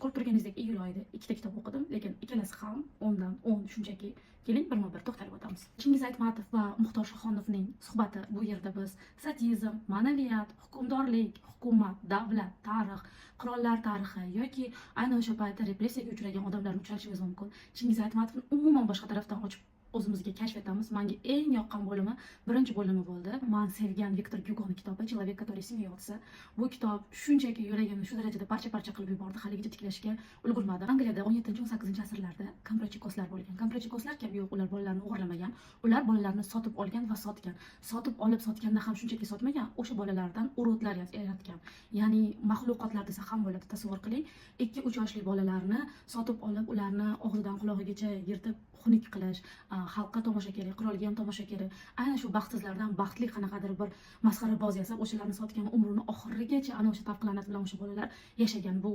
ko'rib turganingizdek iyul oyida 2 ta kitob o'qidim, lekin ikkalasi ham 10 dan 10 shunchaki. Keling birma-bir to'xtalib o'tamiz. Chingiz Aytmatov va Muxtor Shoxonovning suhbati. Bu yerda biz sadizm, ma'naviyat, hukmdorlik, hukumat, davlat, tarix, qirollar tarixi yoki aynan o'sha paytda repressiyaga uchragan odamlarni uchratishimiz mumkin. Chingiz Aytmatovni umuman boshqa tarafdan ochib o'zimizga kashf etamiz. Menga eng yoqqan bo'limi birinchi bo'limi bo'ldi. Men sevgan Viktor Gyugoning kitobi Человек, который смеется. Bu kitob shunchaki yuragimni shu darajada parcha-parcha qilib yubordi, haligacha tiklashga ulgurmadim. Angliyada 17-18 asrlarda komprochikoslar bo'lgan. Komprochikoslar kabi yo'q, ular bolalarni o'g'irlamagan, ular bolalarni sotib olgan va sotgan. Sotib olib sotganda ham shunchaki sotmagan, o'sha bolalardan urug'lar yaratgan. Ya'ni maxluqotlar desa ham bo'ladi. Tasavvur qiling, 2-3 yoshli bolalarni sotib olib, ularni og'zidan qulog'igacha yirtib xunuk qilish, xalqqa tomosha kerak, qirolga ham tomosha kerak. Aynan shu baxtsizlardan baxtli qanaqadir bir masxaraboz yasab, o'shalarni sotgan, umrini oxirigacha ana o'sha tavqilonat bilan o'sha bolalar yashagan. Bu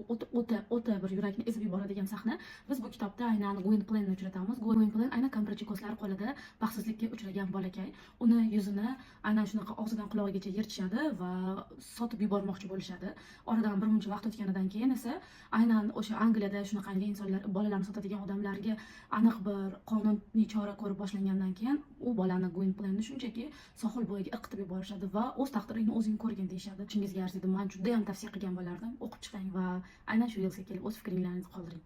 o'ta bir yurakni ezib yuboradigan sahna. Biz bu kitobda aynan Gwynplenni uchratamiz. Gwynplen aynan komprochikoslar qo'lida baxtsizlikka uchragan bolakay. Uni yuzini aynan shunaqa og'zidan qulog'igacha yirtishadi va sotib yubormoqchi bo'lishadi. Oradan bir muncha vaqt o'tganidan keyin esa aynan o'sha Angliyada shunaqangi insonlar, bolalarni sotadigan odamlarga aniq bir qonuniy chora ko'rib boshlangandan keyin u bolani Gwynplenni shunchaki sohil bo'yiga irqitib yuborishadi va o'z taqdiringni o'zing ko'rgin deyishadi. Chingizga arziydi, men juda ham tavsiya qilgan bo'lardim. O'qib chiqing va aynan shu yo'lga kelib o'z fikringizni qoldiring.